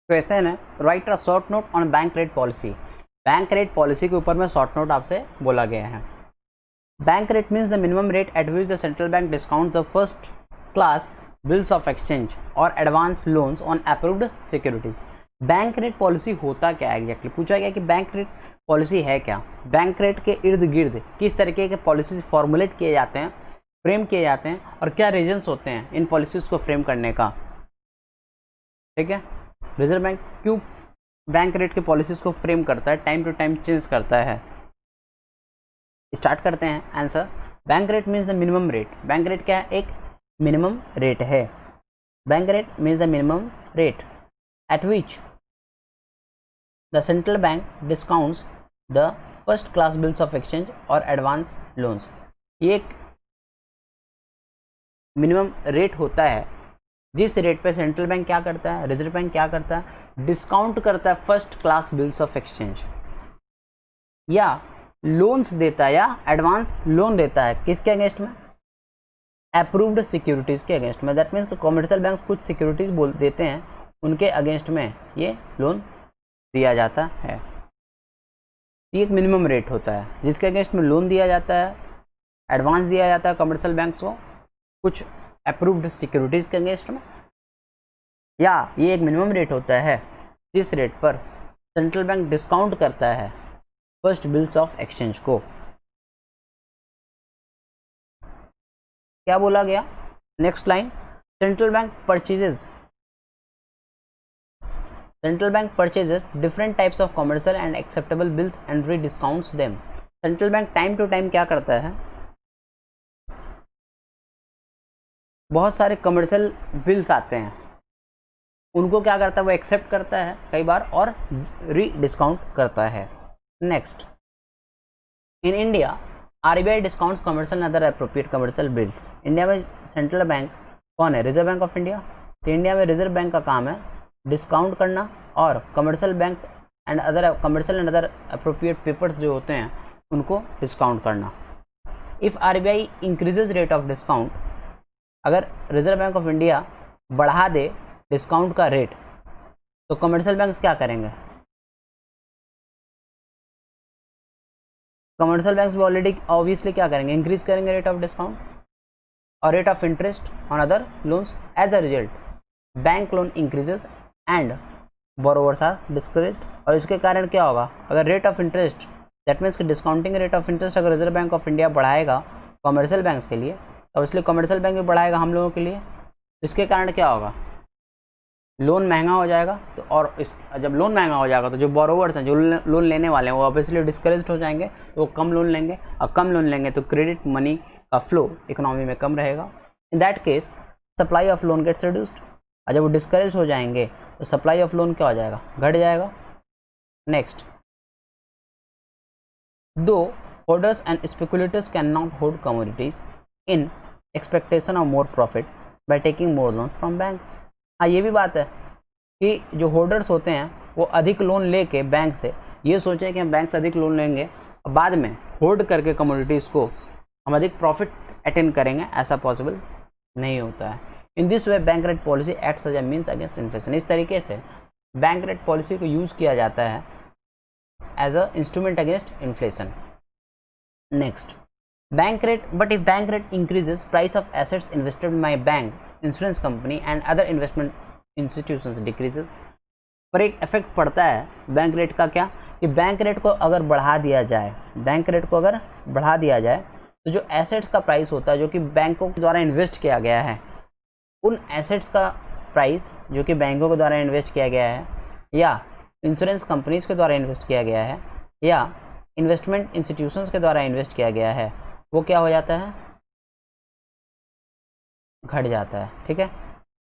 Question है, write a short note on bank rate policy. Bank rate policy के ऊपर में शॉर्ट नोट आपसे बोला गया है। Bank rate means the minimum rate at which the central bank discount the first class bills of exchange और advance loans on approved securities. Bank rate policy होता क्या है एग्जैक्टली, पूछा गया कि बैंक रेट पॉलिसी है क्या। बैंक रेट के इर्द गिर्द किस तरीके के पॉलिसीज फॉर्मुलेट किए जाते हैं, फ्रेम किए जाते हैं, और क्या रीजंस होते हैं इन पॉलिसीज को फ्रेम करने का। ठीक है, रिजर्व बैंक क्यों बैंक रेट के पॉलिसीज को फ्रेम करता है, टाइम टू टाइम चेंज करता है। स्टार्ट करते हैं answer. Bank rate means the minimum rate. Bank rate क्या है, एक मिनिमम रेट है। Bank rate means the minimum rate at which the central bank discounts the first class bills of exchange और advance loans. ये एक minimum rate होता है जिस रेट पे सेंट्रल बैंक क्या करता है, रिजर्व बैंक क्या करता है, डिस्काउंट करता है first class bills of exchange या लोन्स देता है या एडवांस लोन देता है। किसके अगेंस्ट में, अप्रूव्ड सिक्योरिटीज के अगेंस्ट में। दैट मीन्स कॉमर्शियल बैंक्स कुछ सिक्योरिटीज बोल देते हैं, उनके अगेंस्ट में ये लोन दिया जाता है। ये एक मिनिमम रेट होता है जिसके अगेंस्ट में लोन दिया जाता है, एडवांस दिया जाता है कमर्शियल बैंक्स को कुछ अप्रूव्ड सिक्योरिटीज के अगेंस्ट में, या ये एक मिनिमम रेट होता है जिस रेट पर सेंट्रल बैंक डिस्काउंट करता है फर्स्ट बिल्स ऑफ एक्सचेंज को। क्या बोला गया, next line, central bank purchases different types of commercial and acceptable bills and rediscounts them. Central bank time to time क्या करता है, बहुत सारे कमर्शियल बिल्स आते हैं, उनको क्या करता है, वो एक्सेप्ट करता है कई बार और रीडिस्काउंट करता है। Next, in India RBI discounts commercial and other appropriate commercial bills. India में सेंट्रल बैंक कौन है, रिजर्व बैंक ऑफ इंडिया। तो इंडिया में रिजर्व बैंक का काम है डिस्काउंट करना और commercial banks and other appropriate papers जो होते हैं उनको डिस्काउंट करना। If RBI increases rate of discount, अगर रिजर्व बैंक ऑफ इंडिया बढ़ा दे डिस्काउंट का रेट तो कमर्शियल बैंक्स क्या करेंगे, कमर्शियल बैंक्स भी ऑलरेडी ऑब्वियसली क्या करेंगे, इंक्रीज करेंगे रेट ऑफ डिस्काउंट और rate of interest on other loans. As a result bank loan increases and borrowers are discouraged. और इसके कारण क्या होगा, अगर rate of interest, that means कि डिस्काउंटिंग रेट ऑफ इंटरेस्ट अगर रिजर्व बैंक ऑफ इंडिया बढ़ाएगा कमर्शियल बैंक्स के लिए तो इसलिए कमर्शियल बैंक भी बढ़ाएगा हम लोगों के लिए। इसके कारण क्या होगा, लोन महंगा हो जाएगा। तो और जब लोन महंगा हो जाएगा तो जो बोरोवर्स हैं, जो लोन लेने वाले हैं, वो ऑब्वियसली डिस्करेज्ड हो जाएंगे, तो वो कम लोन लेंगे, और कम लोन लेंगे तो क्रेडिट मनी का फ्लो इकोनॉमी में कम रहेगा। In that case supply of loan gets reduced. और जब वो डिस्करेज हो जाएंगे तो सप्लाई ऑफ लोन क्या हो जाएगा, घट जाएगा। नेक्स्ट, दो holders and speculators can not hold commodities in expectation of more profit by taking more loan from banks. हाँ, ये भी बात है कि जो होल्डर्स होते हैं वो अधिक लोन लेके बैंक से ये सोचें कि हम बैंक से अधिक लोन लेंगे और बाद में होल्ड करके कमोडिटीज़ को हम अधिक प्रॉफिट अटेन करेंगे, ऐसा पॉसिबल नहीं होता है। In this way bank rate policy acts as a means against inflation. इस तरीके से बैंक रेट पॉलिसी को यूज़ किया जाता है as a instrument against inflation. Next, bank rate, but if bank rate increases price of assets invested by bank, insurance company and other investment institutions decreases. पर एक effect पड़ता है bank rate का, क्या कि बैंक रेट को अगर बढ़ा दिया जाए, बैंक रेट को अगर बढ़ा दिया जाए तो जो एसेट्स का प्राइस होता है जो कि बैंकों के द्वारा इन्वेस्ट किया गया है, उन एसेट्स का प्राइस जो कि बैंकों के द्वारा इन्वेस्ट किया गया है या इंश्योरेंस कंपनीज के द्वारा इन्वेस्ट किया गया है या इन्वेस्टमेंट इंस्टीट्यूशंस के द्वारा इन्वेस्ट किया गया है, वो क्या हो जाता है, घट जाता है। ठीक है,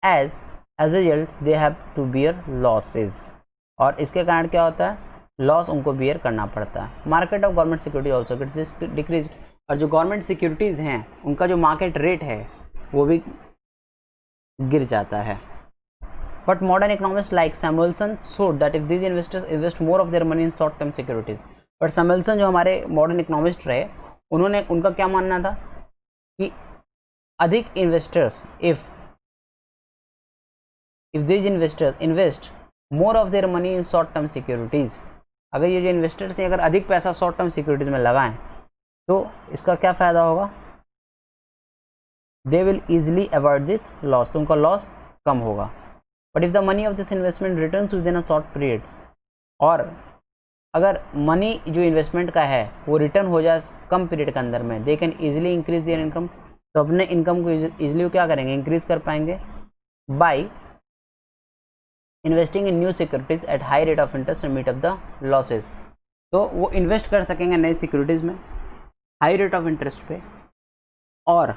as a result they have to bear losses. और इसके कारण क्या होता है, लॉस उनको बियर करना पड़ता है। Market of government security also gets decrease. और जो गवर्नमेंट सिक्योरिटीज़ हैं उनका जो मार्केट रेट है वो भी गिर जाता है। But modern economist like Samuelson showed that if these investors invest more of their money in short term securities. But Samuelson जो हमारे मॉडर्न इकोनॉमिस्ट रहे, उन्होंने, उनका क्या मानना था कि अधिक investors, if these investors invest more of their money in short term securities, अगर ये जो इन्वेस्टर्स हैं अगर अधिक पैसा शॉर्ट टर्म सिक्योरिटीज़ में लगाएं तो इसका क्या फ़ायदा होगा, they will easily avoid this loss, तो उनका लॉस कम होगा। But if the money of this investment returns with in a short period, और अगर मनी जो इन्वेस्टमेंट का है वो रिटर्न हो जाए कम पीरियड के अंदर में, they can easily increase their income, तो अपने इनकम को ईजिली क्या करेंगे, इंक्रीज कर पाएंगे by investing in new securities at high rate of interest and meet up the losses, तो वो इन्वेस्ट कर सकेंगे नई सिक्योरिटीज़ में हाई रेट ऑफ इंटरेस्ट पे और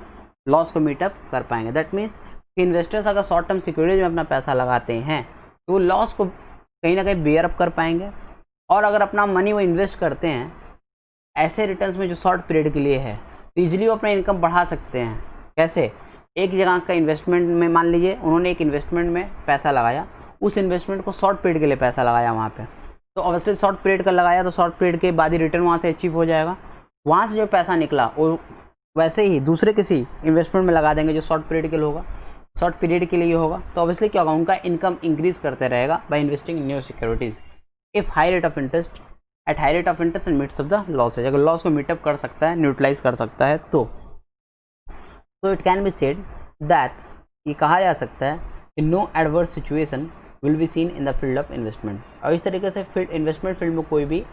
लॉस को मीटअप कर पाएंगे। दैट मीन्स कि इन्वेस्टर्स अगर शॉर्ट टर्म सिक्योरिटीज में अपना पैसा लगाते हैं तो वो लॉस को कहीं ना कहीं बेयर अप कर पाएंगे, और अगर अपना मनी वो इन्वेस्ट करते हैं ऐसे रिटर्न्स में जो शॉर्ट पीरियड के लिए है तो ईजिली वो अपना इनकम बढ़ा सकते हैं। कैसे, एक जगह का इन्वेस्टमेंट में मान लीजिए उन्होंने एक इन्वेस्टमेंट में पैसा लगाया, उस इन्वेस्टमेंट को शॉर्ट पीरियड के लिए पैसा लगाया वहाँ पे, तो ऑब्वियसली शॉर्ट पीरियड का लगाया तो शॉर्ट पीरियड के बाद ही रिटर्न वहाँ से अचीव हो जाएगा, वहाँ से जो पैसा निकला वो वैसे ही दूसरे किसी इन्वेस्टमेंट में लगा देंगे जो शॉर्ट पीरियड के लिए होगा, शॉर्ट पीरियड के लिए होगा, तो ऑब्वियसली क्या होगा, उनका इनकम इंक्रीज करते रहेगा by investing in new securities if high rate of interest at high rate of interest and meets of the losses, अगर लॉस को मीटअप कर सकता है, न्यूट्रलाइज कर सकता है तो it can be said that, ये कहा जा सकता है कि no adverse situation will be seen in the field of investment, और इस तरीके से इन्वेस्टमेंट फील्ड में कोई भी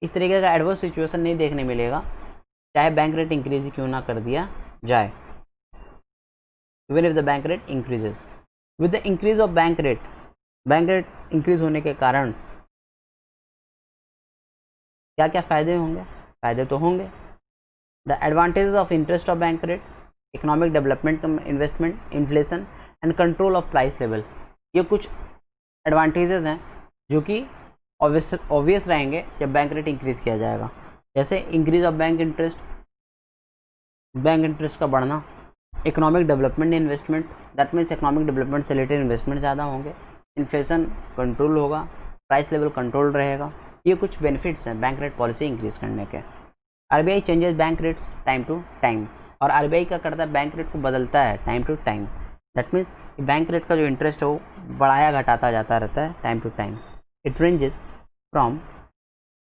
इस तरीके का एडवर्स सिचुएशन नहीं देखने मिलेगा, चाहे बैंक रेट इंक्रीज ही क्यों ना कर दिया जाए। Even if the bank rate increases, with the increase of bank rate increase होने के कारण क्या क्या फ़ायदे होंगे, फ़ायदे तो होंगे, the advantages of interest of bank rate, economic development, investment, inflation and control of price level, ये कुछ एडवांटेजेस हैं जो कि ऑब्वियस रहेंगे जब बैंक रेट इंक्रीज़ किया जाएगा, जैसे इंक्रीज ऑफ बैंक इंटरेस्ट का बढ़ना, economic development investment, that means economic development से रिलेटेड इन्वेस्टमेंट ज़्यादा होंगे, इन्फ्लेशन कंट्रोल होगा, प्राइस लेवल कंट्रोल रहेगा, ये कुछ बेनिफिट्स हैं बैंक रेट पॉलिसी इंक्रीज करने के। RBI changes bank rates time to time, और आरबीआई क्या करता है, बैंक रेट को बदलता है time to time, that means bank rate का जो इंटरेस्ट है वो बढ़ाया घटाता जाता रहता है time to time. It ranges from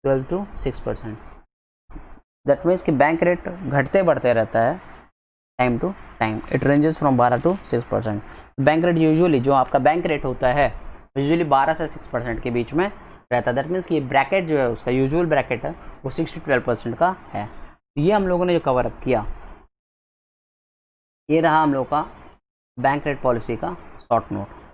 12 to 6%, that means कि बैंक रेट घटते बढ़ते रहता है time to time, it ranges from 12 to 6%। Bank rate usually जो आपका बैंक रेट होता है यूजुअली 12 से 6% के बीच में रहता है, दैट मीन्स कि ब्रैकेट जो है उसका यूजुअल ब्रैकेट है वो 6 to 12% का है। ये हम लोगों ने जो कवर अप किया, ये रहा हम लोग का बैंक रेट पॉलिसी का शॉर्ट नोट।